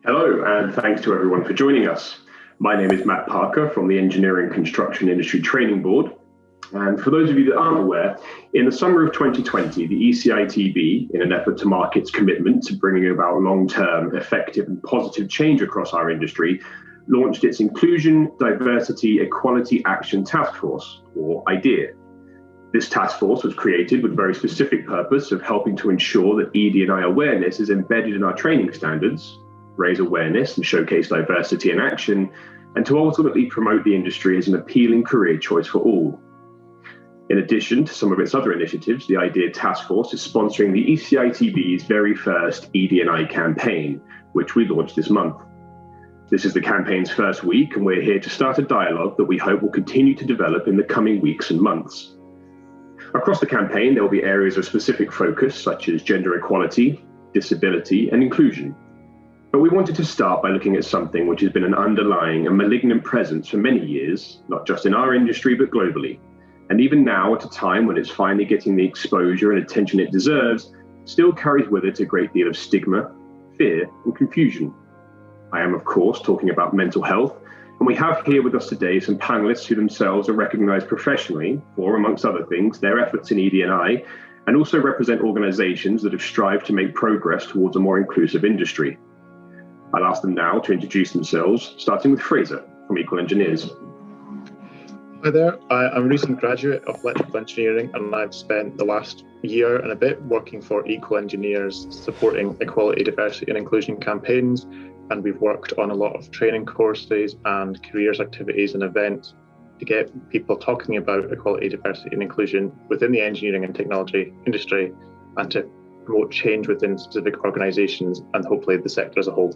Hello, and thanks to everyone for joining us. My name is Matt Parker from the Engineering Construction Industry Training Board. And for those of you that aren't aware, in the summer of 2020, the ECITB, in an effort to mark its commitment to bringing about long-term, effective and positive change across our industry, launched its Inclusion, Diversity, Equality Action Task Force, or IDEA. This task force was created with a very specific purpose of helping to ensure that ED&I awareness is embedded in our training standards, raise awareness and showcase diversity in action, and to ultimately promote the industry as an appealing career choice for all. In addition to some of its other initiatives, the IDEA Task Force is sponsoring the ECITB's very first ED&I campaign, which we launched this month. This is the campaign's first week, and we're here to start a dialogue that we hope will continue to develop in the coming weeks and months. Across the campaign, there will be areas of specific focus, such as gender equality, disability, and inclusion. But we wanted to start by looking at something which has been an underlying and malignant presence for many years, not just in our industry, but globally. And even now, at a time when it's finally getting the exposure and attention it deserves, still carries with it a great deal of stigma, fear, and confusion. I am, of course, talking about mental health, and we have here with us today some panelists who themselves are recognized professionally for, amongst other things, their efforts in ED&I, and also represent organizations that have strived to make progress towards a more inclusive industry. I'll ask them now to introduce themselves, starting with Fraser from EqualEngineers. Hi there, I'm a recent graduate of electrical engineering, and I've spent the last year and a bit working for EqualEngineers supporting equality, diversity and inclusion campaigns, and we've worked on a lot of training courses and careers activities and events to get people talking about equality, diversity and inclusion within the engineering and technology industry and to promote change within specific organisations and hopefully the sector as a whole.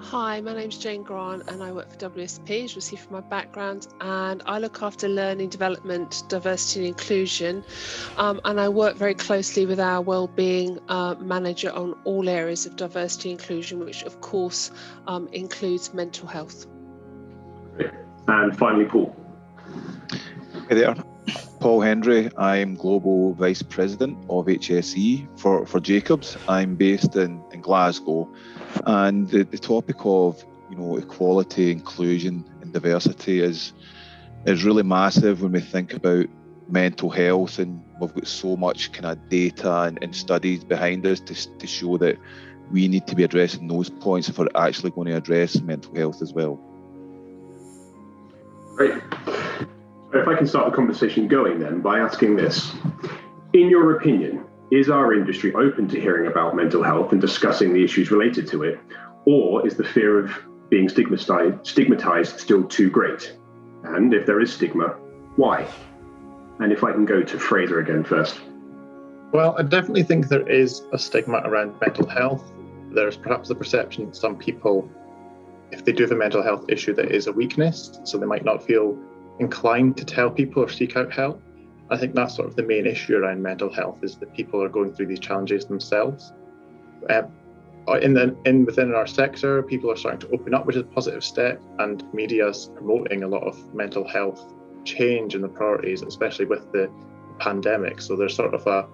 Hi, my name's Jane Grant and I work for WSP, as you'll see from my background, and I look after learning, development, diversity and inclusion, and I work very closely with our wellbeing manager on all areas of diversity and inclusion, which of course includes mental health. Great. And finally, Paul. Hey there, Paul Hendy. I'm Global Vice President of HSE for Jacobs. I'm based in Glasgow. And the topic of equality, inclusion and diversity is really massive when we think about mental health, and we've got so much kind of data and studies behind us to show that we need to be addressing those points if we're actually going to address mental health as well. Great. If I can start the conversation going then by asking this. In your opinion, is our industry open to hearing about mental health and discussing the issues related to it? Or is the fear of being stigmatized still too great? And if there is stigma, why? And if I can go to Fraser again first. Well, I definitely think there is a stigma around mental health. There's perhaps the perception that some people, if they do have a mental health issue, that is a weakness, so they might not feel inclined to tell people or seek out help. I think that's sort of the main issue around mental health, is that people are going through these challenges themselves. Within our sector, people are starting to open up, which is a positive step, and media is promoting a lot of mental health change in the priorities, especially with the pandemic. So there's sort of a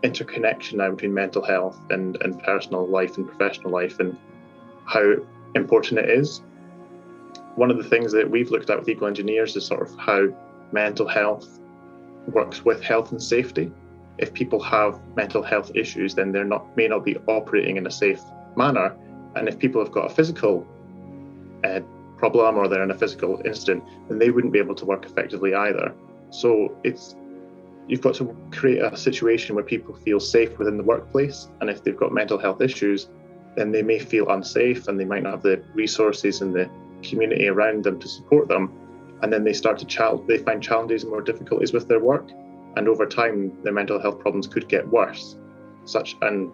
interconnection now between mental health and personal life and professional life and how important it is. One of the things that we've looked at with EqualEngineers is sort of how mental health works with health and safety. If people have mental health issues, then may not be operating in a safe manner. And if people have got a physical problem or they're in a physical incident, then they wouldn't be able to work effectively either. So you've got to create a situation where people feel safe within the workplace. And if they've got mental health issues, then they may feel unsafe and they might not have the resources and the community around them to support them. And then they find challenges and more difficulties with their work. And over time, their mental health problems could get worse. And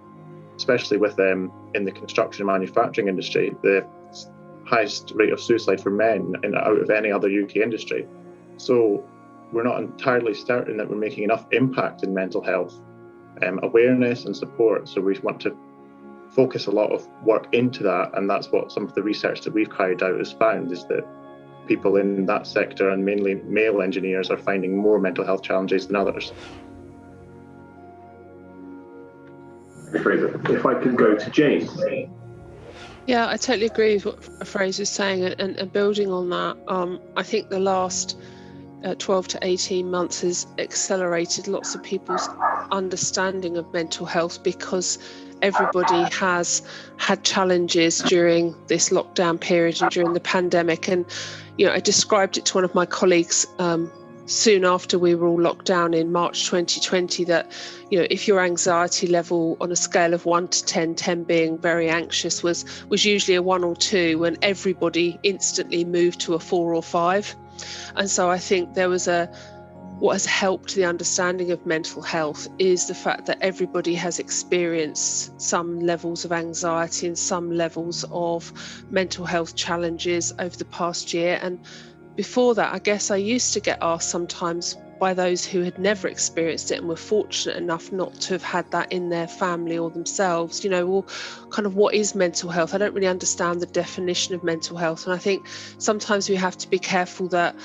especially with them in the construction and manufacturing industry, the highest rate of suicide for men out of any other UK industry. So we're not entirely certain that we're making enough impact in mental health awareness and support. So we want to focus a lot of work into that. And that's what some of the research that we've carried out has found, is that people in that sector, and mainly male engineers, are finding more mental health challenges than others. Fraser. If I can go to Jane. Yeah, I totally agree with what Fraser's saying, and building on that, I think the last 12 to 18 months has accelerated lots of people's understanding of mental health, because everybody has had challenges during this lockdown period and during the pandemic. And, I described it to one of my colleagues soon after we were all locked down in March 2020 that, if your anxiety level on a scale of 1 to 10, 10 being very anxious, was usually a 1 or 2, when everybody instantly moved to a 4 or 5. And so I think what has helped the understanding of mental health is the fact that everybody has experienced some levels of anxiety and some levels of mental health challenges over the past year. And before that, I guess I used to get asked sometimes by those who had never experienced it and were fortunate enough not to have had that in their family or themselves, well, kind of what is mental health? I don't really understand the definition of mental health. And I think sometimes we have to be careful that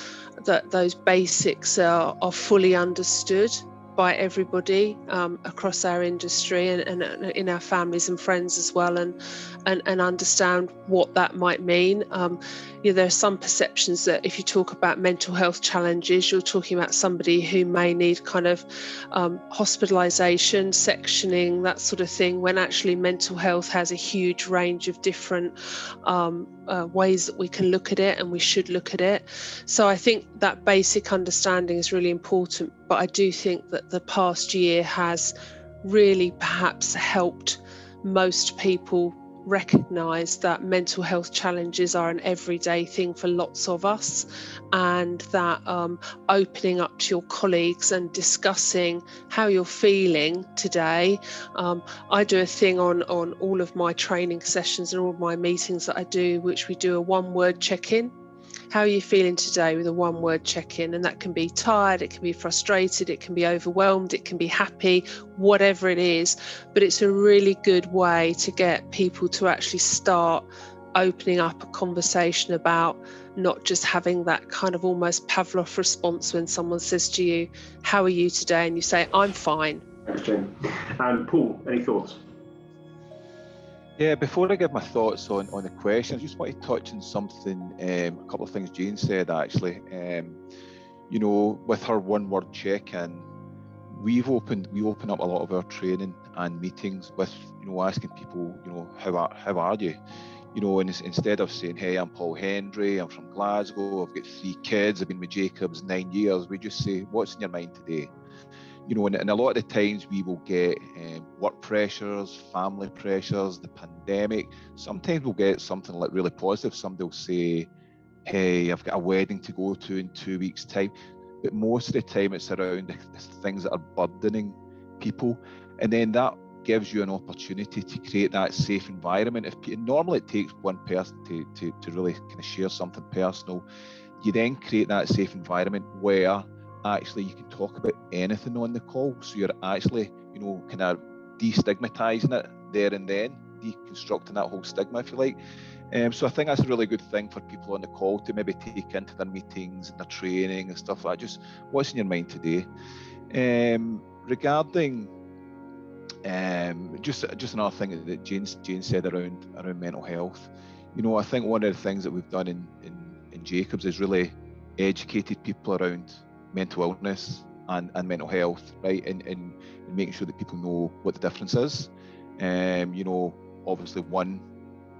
those basics are fully understood by everybody across our industry and in our families and friends as well, and understand what that might mean. There are some perceptions that if you talk about mental health challenges, you're talking about somebody who may need kind of hospitalisation, sectioning, that sort of thing, when actually mental health has a huge range of different ways that we can look at it, and we should look at it. So I think that basic understanding is really important, but I do think that the past year has really perhaps helped most people recognise that mental health challenges are an everyday thing for lots of us, and that opening up to your colleagues and discussing how you're feeling today. I do a thing on all of my training sessions and all of my meetings that I do, which we do a one-word check-in. How are you feeling today, with a one-word check-in? And that can be tired, it can be frustrated, it can be overwhelmed, it can be happy, whatever it is. But it's a really good way to get people to actually start opening up a conversation about not just having that kind of almost Pavlov response when someone says to you, how are you today? And you say, I'm fine. Thanks, Jane. And Paul, any thoughts? Yeah, before I give my thoughts on the question, I just want to touch on something, a couple of things Jane said actually. With her one-word check-in, we open up a lot of our training and meetings with, asking people, how are you? And instead of saying, hey, I'm Paul Hendy, I'm from Glasgow, I've got 3 kids, I've been with Jacobs 9 years, we just say, what's in your mind today? And a lot of the times we will get work pressures, family pressures, the pandemic. Sometimes we'll get something like really positive. Somebody will say, hey, I've got a wedding to go to in 2 weeks' time. But most of the time it's around the things that are burdening people. And then that gives you an opportunity to create that safe environment. Normally it takes one person to really kind of share something personal. You then create that safe environment where actually you can talk about anything on the call. So you're actually, kind of destigmatizing it there and then, deconstructing that whole stigma, if you like. So I think that's a really good thing for people on the call to maybe take into their meetings and their training and stuff like that. Just what's in your mind today? Regarding just another thing that Jane said around mental health. I think one of the things that we've done in Jacobs is really educated people around mental illness and mental health, right? And making sure that people know what the difference is. Obviously one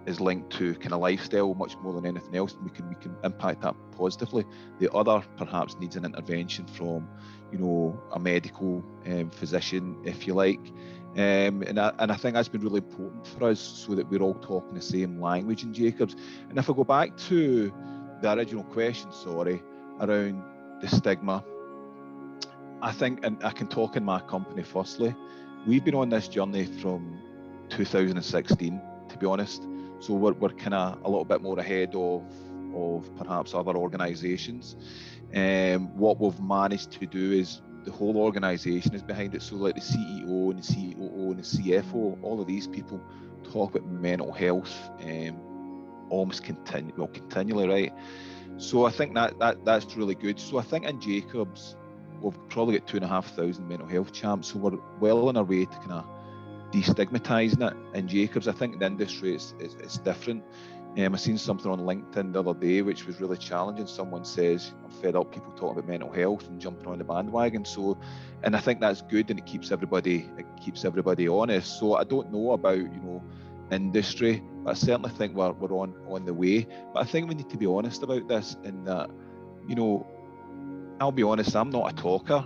is linked to kind of lifestyle much more than anything else. We can impact that positively. The other perhaps needs an intervention from, a medical physician, if you like. And I think that's been really important for us, so that we're all talking the same language in Jacobs. And if I go back to the original question, around the stigma, I think, and I can talk in my company firstly, we've been on this journey from 2016, to be honest. So we're kind of a little bit more ahead of perhaps other organisations. What we've managed to do is the whole organisation is behind it. So like the CEO and the COO and the CFO, all of these people talk about mental health almost continually, right? So I think that's really good. So I think in Jacobs, we've probably got 2,500 mental health champs. So we're well on our way to kind of destigmatising it. In Jacobs, I think the industry it's different. I seen something on LinkedIn the other day which was really challenging. Someone says, I'm fed up people talking about mental health and jumping on the bandwagon. So, and I think that's good, and it keeps everybody honest. So I don't know about, industry, but I certainly think we're on the way. But I think we need to be honest about this, in that, I'll be honest, I'm not a talker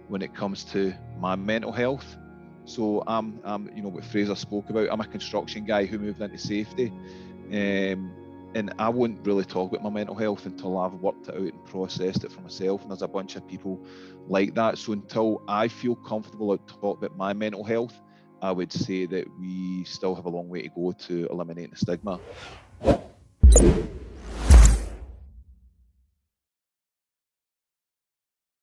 when it comes to my mental health. So I'm what Fraser spoke about, I'm a construction guy who moved into safety. And I wouldn't really talk about my mental health until I've worked it out and processed it for myself. And there's a bunch of people like that. So until I feel comfortable to talk about my mental health, I would say that we still have a long way to go to eliminating the stigma.